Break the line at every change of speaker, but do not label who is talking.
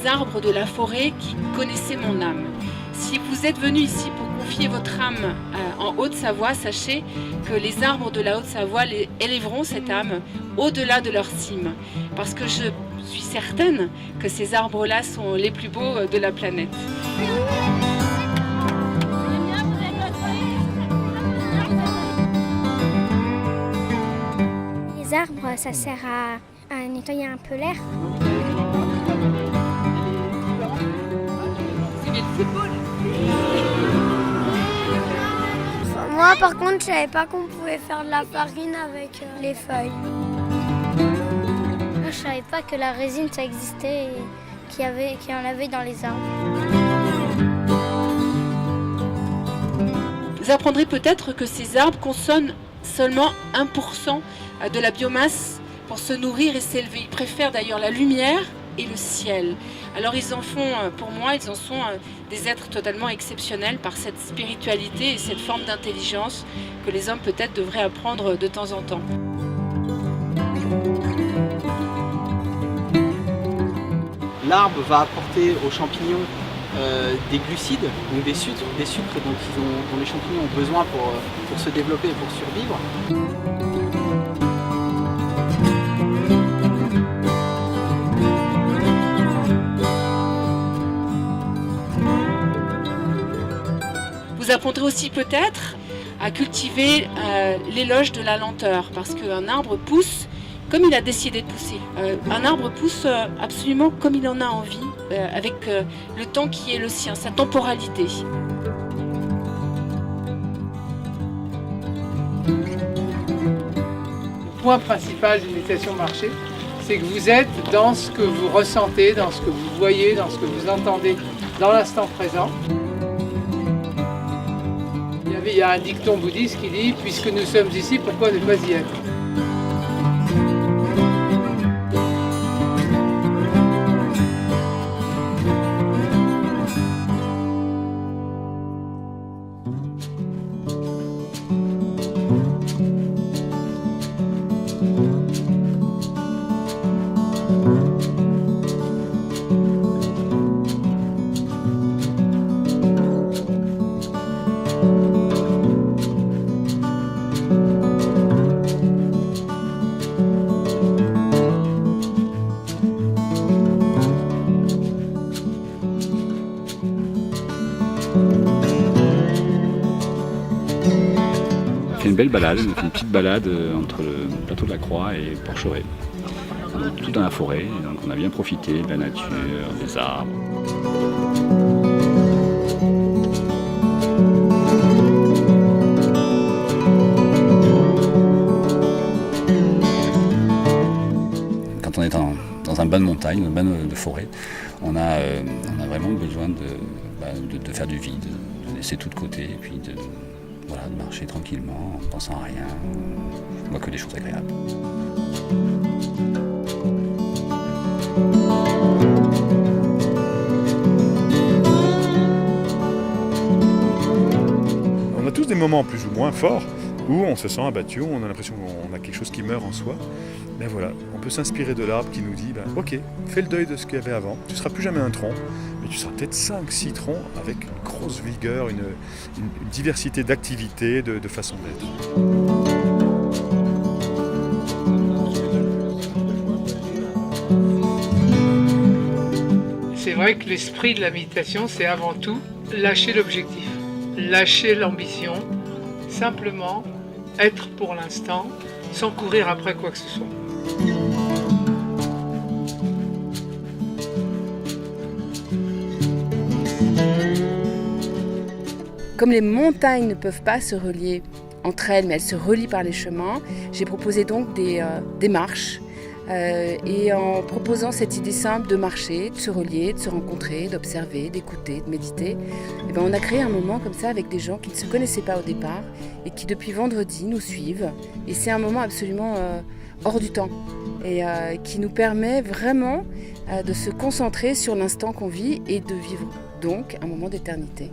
arbres de la forêt qui connaissaient mon âme. Si vous êtes venu ici pour confier votre âme en Haute-Savoie, sachez que les arbres de la Haute-Savoie élèveront cette âme au-delà de leur cime. Parce que je suis certaine que ces arbres-là sont les plus beaux de la planète.
Les arbres, ça sert à nettoyer un peu l'air. Moi, par contre, je savais pas qu'on pouvait faire de la farine avec les feuilles. Moi, je savais pas que la résine, ça existait et qu'il y en avait dans les arbres.
Vous apprendrez peut-être que ces arbres consomment seulement 1% de la biomasse pour se nourrir et s'élever. Ils préfèrent d'ailleurs la lumière et le ciel. Alors ils en font, pour moi, ils en sont des êtres totalement exceptionnels par cette spiritualité et cette forme d'intelligence que les hommes peut-être devraient apprendre de temps en temps.
L'arbre va apporter aux champignons des glucides, donc des sucres dont les champignons ont besoin pour se développer et pour survivre.
Vous apprendrez aussi peut-être à cultiver l'éloge de la lenteur, parce qu'un arbre pousse comme il a décidé de pousser. Un arbre pousse absolument comme il en a envie, avec le temps qui est le sien, sa temporalité.
Le point principal d'une méditation marché, c'est que vous êtes dans ce que vous ressentez, dans ce que vous voyez, dans ce que vous entendez dans l'instant présent. Il y a un dicton bouddhiste qui dit « Puisque nous sommes ici, pourquoi ne pas y être ?»
On fait une belle balade, on fait une petite balade entre le plateau de la Croix et Porcheret. Tout dans la forêt, donc on a bien profité de la nature, des arbres. Quand on est dans un bain de montagne, un bain de forêt, on a vraiment besoin de faire du vide, de laisser tout de côté et puis de marcher tranquillement, en ne pensant à rien. On voit que des choses agréables.
On a tous des moments plus ou moins forts où on se sent abattu, on a l'impression qu'on a quelque chose qui meurt en soi. Ben voilà, on peut s'inspirer de l'arbre qui nous dit ok, fais le deuil de ce qu'il y avait avant, tu ne seras plus jamais un tronc, mais tu seras peut-être 5-6 troncs avec une grosse vigueur, une diversité d'activités, de façon d'être.
C'est vrai que l'esprit de la méditation, c'est avant tout lâcher l'objectif, lâcher l'ambition, simplement être pour l'instant, sans courir après quoi que ce soit.
Comme les montagnes ne peuvent pas se relier entre elles, mais elles se relient par les chemins, j'ai proposé donc des marches. Et en proposant cette idée simple de marcher, de se relier, de se rencontrer, d'observer, d'écouter, de méditer, on a créé un moment comme ça avec des gens qui ne se connaissaient pas au départ et qui depuis vendredi nous suivent. Et c'est un moment absolument hors du temps et qui nous permet vraiment de se concentrer sur l'instant qu'on vit et de vivre donc un moment d'éternité.